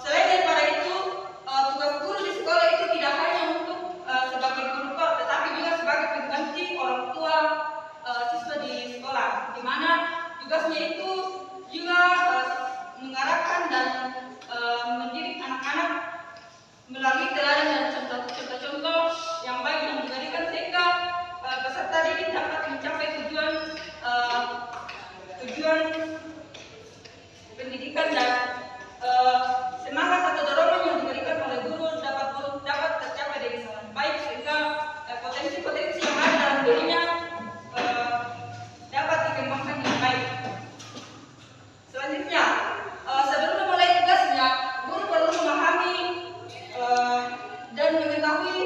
Selain daripada itu, tugas guru di sekolah itu tidak hanya untuk sebagai guru tok, tetapi juga sebagai pengganti orang tua siswa di sekolah, di mana tugasnya itu juga mengarahkan dan mendidik anak-anak melalui teladan dan contoh-contoh yang baik yang diberikan sehingga peserta didik dapat mencapai tujuan pendidikan dan semangat atau dorongan yang diberikan oleh guru dapat tercapai dengan baik sehingga potensi-potensi yang ada dalam dirinya dapat dikembangkan dengan baik. Selanjutnya, sebelum memulai tugasnya, guru perlu memahami dan mengetahui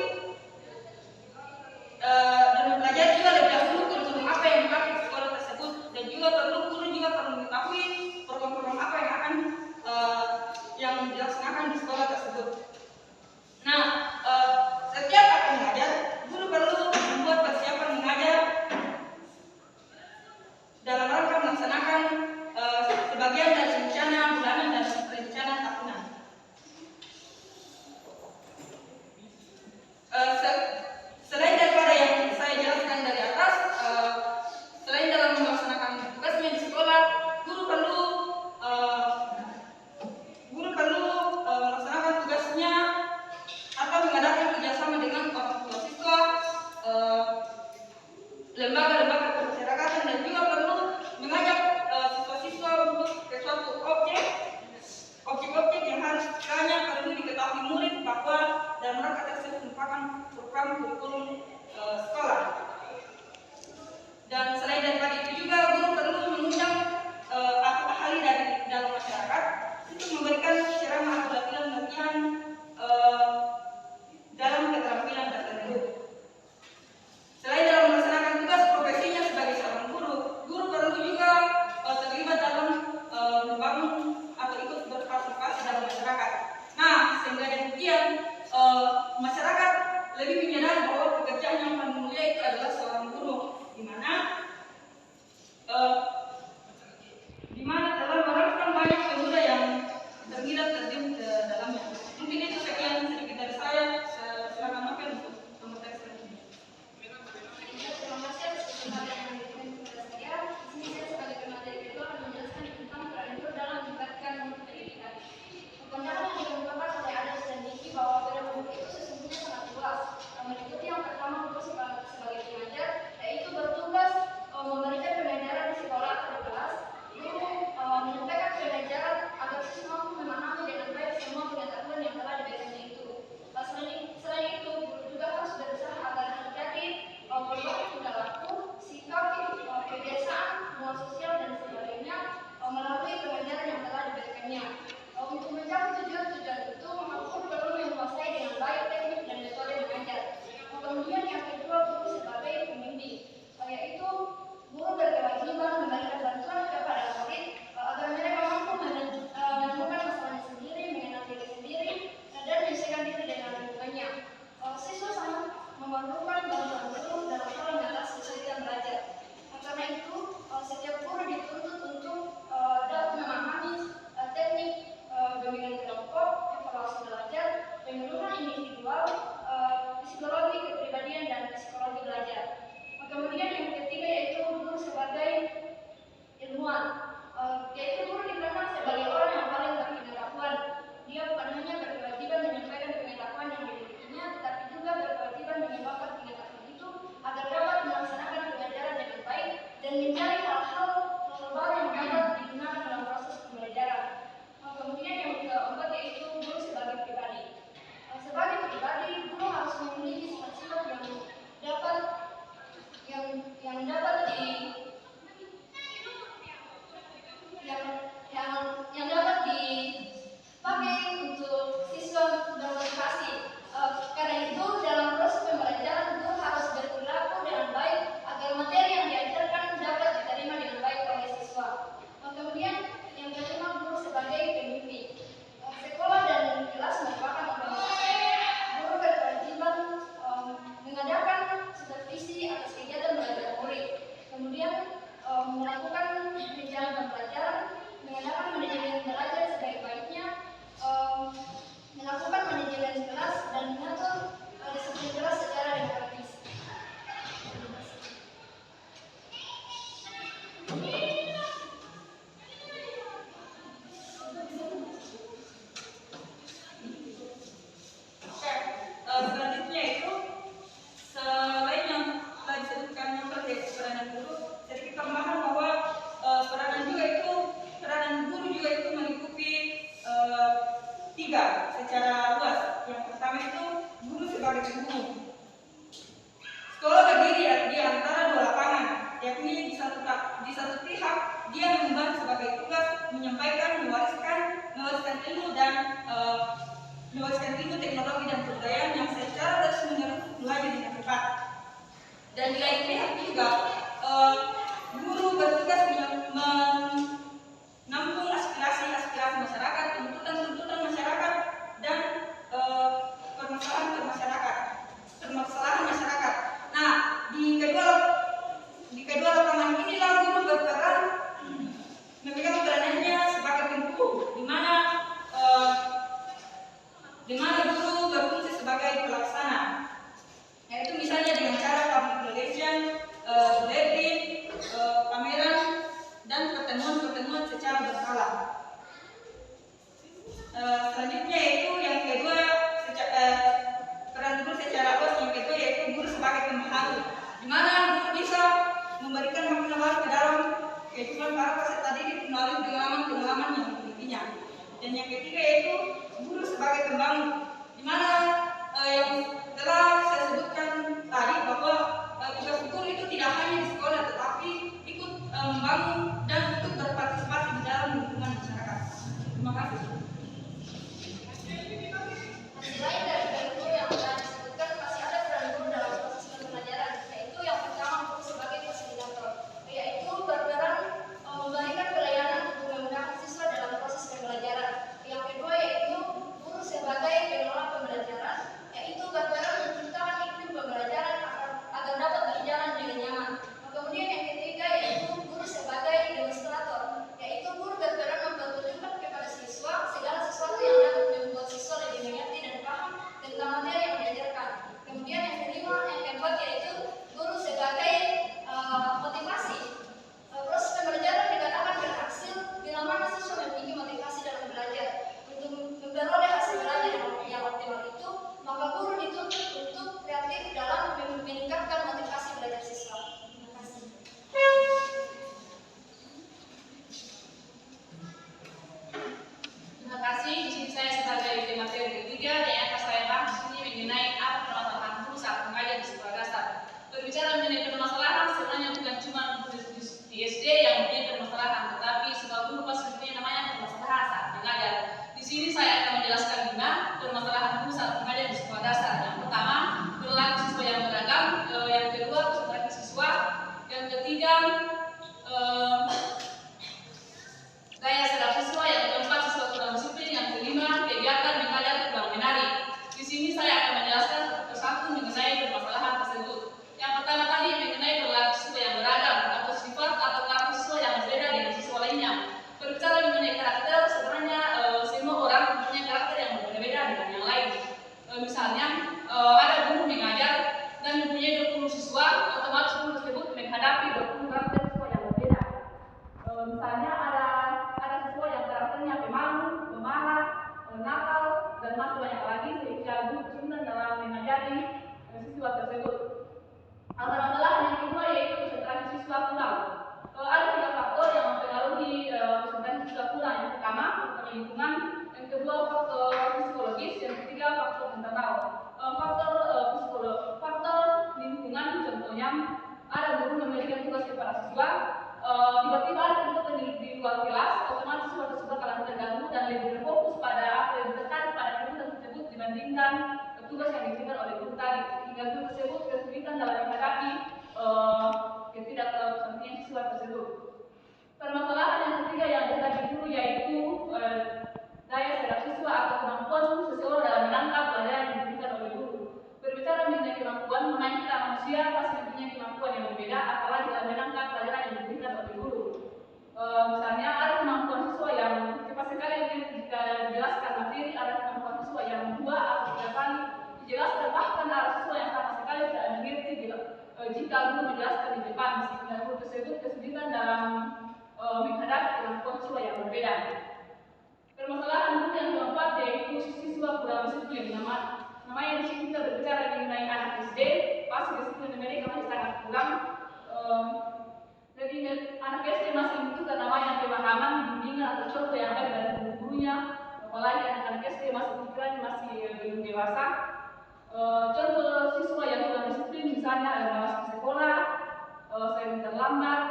dan mempelajari juga lebih dahulu kurikulum apa yang dipakai di sekolah tersebut, dan juga guru juga perlu mengetahui program-program apa yang dilaksanakan di sekolah tersebut. Nah, setiap akan mengajar, guru perlu membuat persiapan mengajar dalam rangka melaksanakan sebagian dari rencana bulanan dan rencana tahunan. Selain daripada yang saya jelaskan dari atas, selain dalam melaksanakan tugasnya di sekolah, guru perlu melaksanakan tugasnya atau mengadakan kerjasama dengan orang tua siswa, lembaga-lembaga pemasyarakatan, dan juga perlu mengajak siswa-siswa untuk ke suatu objek-objek yang harus kiranya perlu diketahui murid bahwa dalam rangka tersebut merupakan program kurikulum sekolah. Dan selain daripada itu juga guru perlu mengundang ahli dari dalam masyarakat untuk memberikan ceramah atau latihan dalam keterampilan tertentu. Selain dalam melaksanakan tugas profesinya sebagai seorang guru, guru perlu juga terlibat dalam membangun atau ikut berpartisipasi dalam masyarakat. Nah, sehingga demikian masyarakat lebih menyadari bahwa pekerjaan tiga secara luas. Yang pertama itu guru sebagai penghubung. Sekolah berdiri di antara dua lapangan, yakni di satu pihak dia mengemban sebagai tugas menyampaikan, mewariskan ilmu dan mewariskan ilmu, teknologi dan kebudayaan yang secara terus-menerus belajar dengan cepat. Dan di lain pihak juga guru bertugas menampung aspirasi masyarakat, tuntutan masyarakat dan permasalahan masyarakat. Nah, di kedua lapangan inilah guru berperan memegang peranannya sebagai penghubung, di mana guru berfungsi sebagai pelaksana, yaitu misalnya dengan cara public relation, bulletin, pameran, dan pertemuan secara berkala. Selanjutnya yaitu yang kedua, peran guru secara luas. Yang kedua yaitu guru sebagai pembaharu, di mana guru bisa memberikan makna baru ke dalam kehidupan para peserta didik melalui pengalaman yang dimilikinya. Dan yang ketiga yaitu guru sebagai pembangun, di mana yang telah saya sebutkan tadi bahwa tugas guru itu tidak hanya di sekolah tetapi ikut membangun dan ikut berpartisipasi di dalam lingkungan masyarakat. Terima kasih. Selain dari guru yang telah disebutkan, masih ada peran guru dalam proses pembelajaran, yaitu yang pertama guru sebagai fasilitator, yaitu berperan memberikan pelayanan untuk memudahkan siswa dalam proses pembelajaran. Yang kedua yaitu guru sebagai pengelola pembelajaran, yaitu berperan menciptakan iklim pembelajaran agar dapat berjalan dengan nyaman. Kemudian yang ketiga yaitu guru sebagai demonstrator, yaitu guru berperan mempertunjukkan kepada siswa segala sesuatu yang dapat membuat siswa lebih mengerti dan paham tentang materi yang diajarkan. Kemudian yang keempat yaitu guru sebagai motivasi. Proses pembelajaran dikatakan berhasil bila mana siswa memiliki motivasi dalam belajar. Untuk memperoleh hasil belajar yang optimal itu, maka guru dituntut untuk kreatif dalam meningkatkan motivasi belajar siswa. Terima kasih. Terima kasih. Di sini saya sebagai materi ketiga dan yang akan saya bahas di sini mengenai apa permasalahan guru saat mengajar di sekolah dasar. Berbicara mengenai permasalahan sebenarnya bukan cuma di SD yang mempunyai permasalahan, tetapi semua guru pasti mempunyai namanya permasalahan saat mengajar. Di sini saya akan menjelaskan 5 permasalahan guru saat mengajar di sekolah dasar. Yang pertama, perilaku siswa yang beragam. Yang kedua, konsentrasi siswa. Yang ketiga, daya serap siswa. Yang keempat, siswa kurang disiplin. Yang kelima, kegiatan mengajar kurang menarik. Di sini saya akan menjelaskan satu persatu mengenai permasalahan tersebut. Yang pertama tadi mengenai perilaku siswa yang beragam atau sifat atau karakter siswa yang berbeda dengan siswa lainnya. Berbicara mengenai karakter, sebenarnya semua orang mempunyai karakter yang berbeda dengan yang lain. Misalnya ada guru mengajar dan mempunyai 20 siswa, otomatis guru tersebut menghadapi 20 karakter siswa yang berbeda. Misalnya ada siswa yang karakternya pemalu, pemarah, nakal, dan masih banyak lagi, sehingga guru kesulitan dalam mengajari siswa tersebut. Masalah yang kedua yaitu konsentrasi siswa kurang. Ada 3 faktor yang mempengaruhi konsentrasi siswa kurang. Yang pertama, faktor lingkungan. Yang kedua, faktor psikologis. Yang ketiga, faktor internal. Faktor lingkungan contohnya ada guru memberikan tugas kepada siswa, tiba-tiba ada kegiatan di luar kelas, otomatis siswa tersebut akan terganggu dan lebih berfokus pada apa yang terkait pada kegiatan tersebut dibandingkan tugas yang diberikan oleh guru tadi, sehingga guru tersebut kesulitan dalam menghadapi ketidakpengertian siswa tersebut. Permasalahan yang ketiga yang dihadapi guru yaitu daya serap siswa atau kemampuan seseorang dalam menangkap pelajaran yang diberikan oleh guru. Berbicara mengenai kemampuan, memang kita manusia pasti mempunyai kemampuan yang berbeda, apalagi dalam menangkap pelajaran yang diberikan oleh guru. Misalnya ada kemampuan siswa yang cepat sekali jika dijelaskan materi, ada kemampuan siswa yang 2 atau 3 kali dijelaskan, bahkan ada siswa yang sama sekali tidak mengerti jika guru menjelaskan di depan, sehingga guru tersebut kesulitan dalam menghadapi kemampuan siswa yang berbeda. Permasalahan guru yang keempat yaitu siswa kurang disiplin. Namanya di sini kita berbicara mengenai anak SD, pasti disiplin mereka masih sangat kurang. Jadi anak SD masih membutuhkan namanya pemahaman, bimbingan atau contoh yang baik dari guru-gurunya, apalagi anak-anak SD masih pikirannya masih belum dewasa. Contoh siswa yang kurang disiplin misalnya malas ke sekolah, sering terlambat,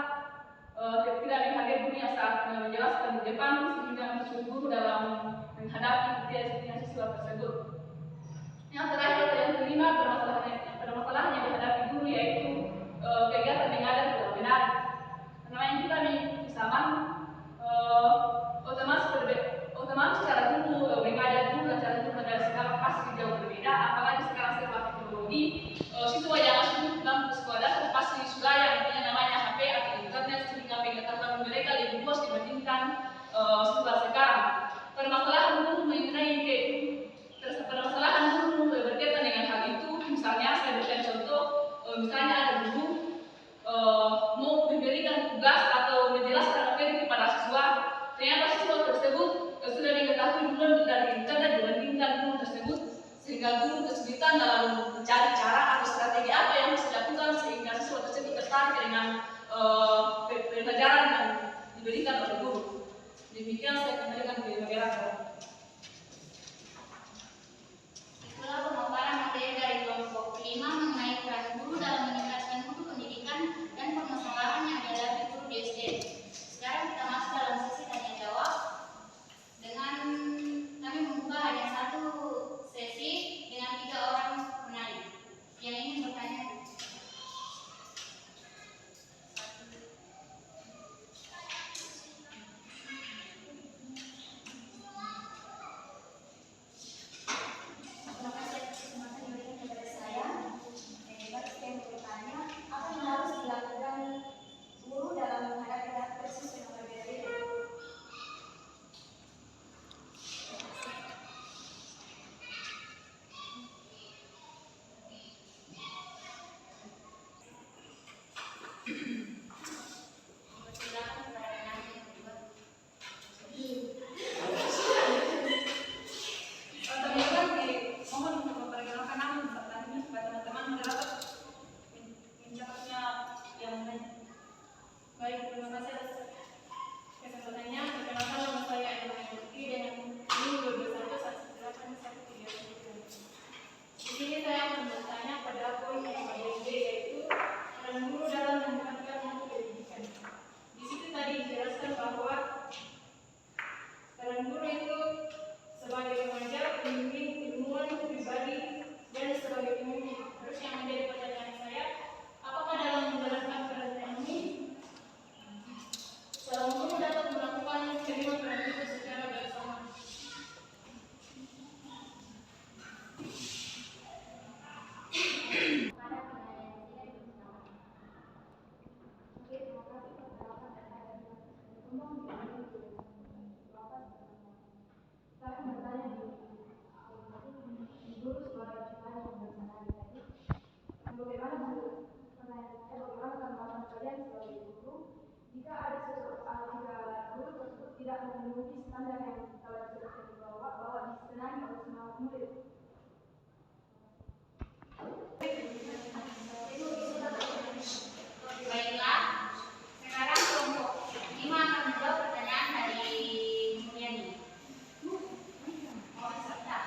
tidak menghargai dunia saat menjelaskan di depan sehingga guru dalam menghadapi ketidaksiplinan siswa tersebut. Yang terakhir yang kelima, permasalahan yang dihadapi guru yaitu kegiatan mengajar tidak benar. Karena yang kita mengikuti zaman, otomatis cara guru mengajar guru dan cara guru mengajar sekarang pasti jauh berbeda. Apalagi sekarang serba teknologi, siswa yang masuk dalam sekolah dasar pasti sudah yang punya namanya HP atau internet sehingga pengetahuan mereka lebih luas dibandingkan siswa sekarang. Permasalahan guru berkaitan dengan hal itu, misalnya saya berikan contoh, misalnya ada guru mau memberikan tugas atau menjelaskan materi kepada siswa, ternyata siswa tersebut sudah diketahui duluan dari internet dibandingkan guru tersebut, sehingga guru kesulitan dalam mencari cara atau strategi apa yang harus dilakukan sehingga siswa tersebut tertarik dengan pelajaran yang diberikan oleh guru. Demikian saya kembalikan ke moderator. Itulah pemaparan materi dari kelompok 5 mengenai peran guru dalam meningkatkan mutu pendidikan dan permasalahan yang dihadapi guru di SD. Sekarang kita masuk dalam sesi tanya jawab. Dengan kami membuka hanya satu sesi dengan 3 orang penanya yang ingin bertanya. Baik, terima kasih atas kesempatannya. Perkenalkan nama saya Ella Yurki dengan NIM 221113139. Di sini saya akan bertanya pada poin yang B, yaitu peran guru dalam meningkatkan mutu pendidikan. Di situ tadi dijelaskan bahwa peran guru itu sebagai pengajar, pembimbing, ilmuwan, pribadi, dan sebagai pemimpin. Terus yang menjadi pertanyaan saya, apakah dalam menjalankan peran ini seorang guru dapat melakukan kelima peran itu secara bersama? Jika ada sesuatu jika guru tersebut tidak memenuhi standar yang telah disebutkan di bawah bahwa disenangi oleh semua murid. Baiklah, sekarang kelompok 5 akan menjawab pertanyaan dari Mulyani. Mohon serta.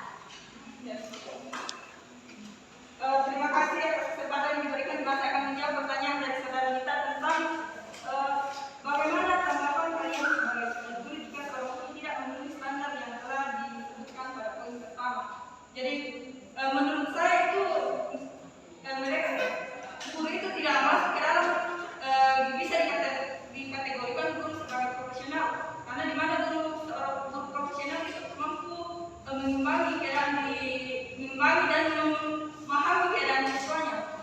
Terima kasih atas kesempatan yang diberikan. Saya akan menjawab pertanyaan dari saudara Nita tentang bagaimana tanggapan kalian sebagai guru jika seorang guru tidak memenuhi standar yang telah disebutkan pada poin pertama. Jadi menurut saya itu mereka guru itu tidak masuk ke dalam bisa dikategorikan guru sebagai profesional, karena di mana seorang guru profesional itu mampu mengimbangi dan memahami keadaan siswanya.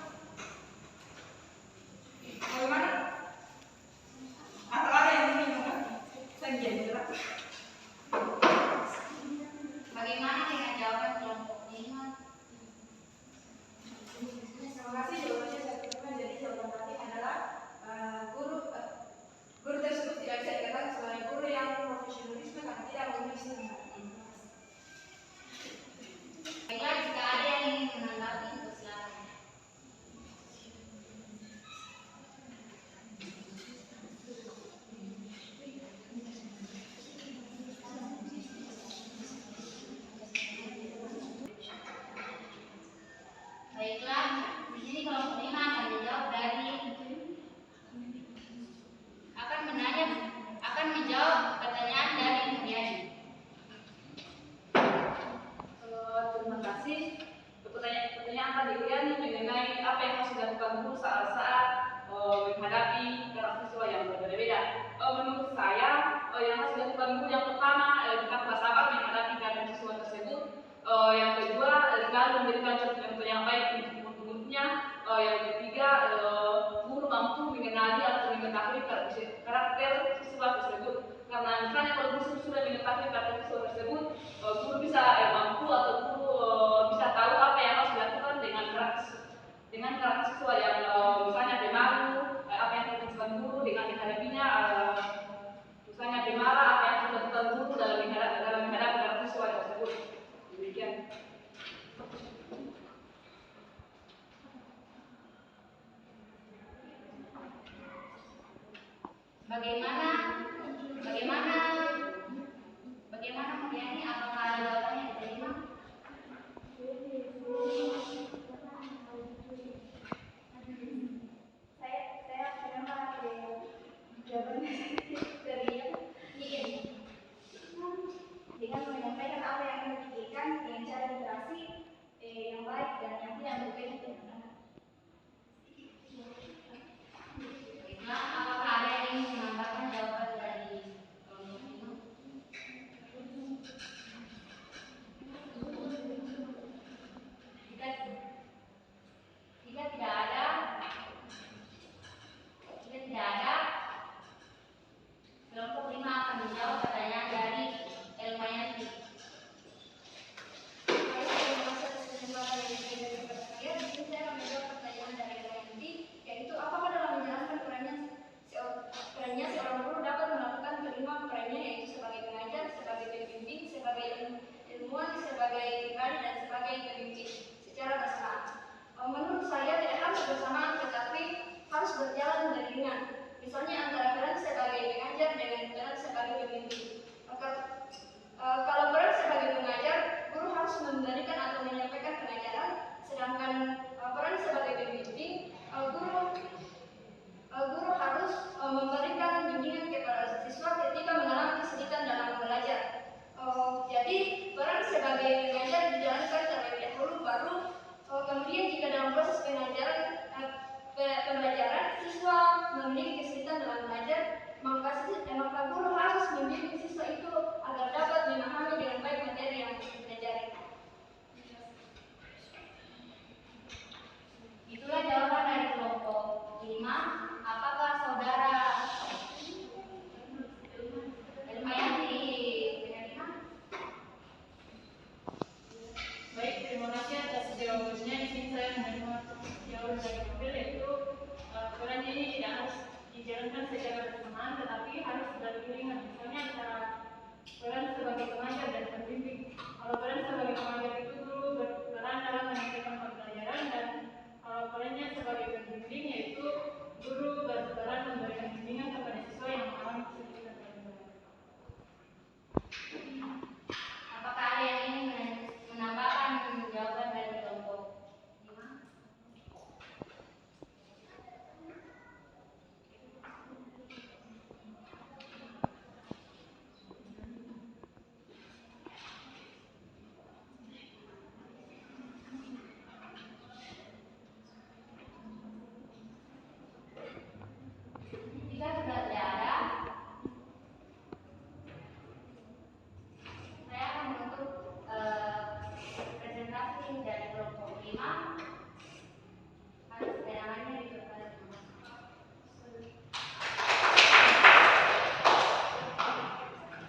Bagaimana? Atau ada yang ingin menjadi Bagaimana dengan jawaban kelompok 5? Terima kasih, jawabannya saya terima. Jadi jawaban tadi adalah guru tersebut tidak bisa dikatakan sebagai guru yang profesionalisme karena tidak memenuhi standar. Baiklah, jika ada yang ingin menanggapi, silakan. Demikian. Bagaimana Mariani, apakah jawabannya diterima? Saya pakai jawaban dari dengan menyampaikan apa yang anda pikirkan dengan cara literasi yang baik dan nanti yang berbeda dengan anda. Baiklah, apakah ada yang ingin menambahkan jawaban dari kelompok ini? Jika tidak ada, kelompok 5 akan menjawab pertanyaan dari Elmayanti. Terima kasih atas kesempatan yang diberikan kepada saya. Di sini saya akan menjawab pertanyaan dari Elmayanti, yaitu apakah dalam menjalankan perannya seorang guru dapat melakukan kelima perannya, yaitu sebagai pengajar, sebagai pembimbing, sebagai ilmuwan, sebagai pribadi, dan sebagai pemimpin secara bersamaan. Menurut saya tidak harus bersamaan, tetapi harus berjalan beriringan. Misalnya antara peran sebagai pengajar dengan peran sebagai pemimpin. Kalau peran sebagai pengajar, guru harus memberikan atau menyampaikan pengajaran, sedangkan peran sebagai pembimbing, guru harus memberikan bimbingan kepada siswa ketika mengalami kesulitan dalam belajar. Jadi peran sebagai pengajar dijalankan terlebih dahulu, baru kemudian jika dalam proses pembelajaran siswa memiliki kesulitan dalam belajar, maka guru harus membimbing siswa itu agar dapat memahami dengan baik materi yang dipelajari. Itulah jawaban dari kelompok 5. Apakah saudara Elmayanti menerima? Baik, terima kasih atas jawabannya. Di sini saya menerima jawaban dari Nobel, yaitu peran ini tidak harus dijalankan secara bersamaan, tetapi harus beriringan. Misalnya antara peran sebagai pengajar dan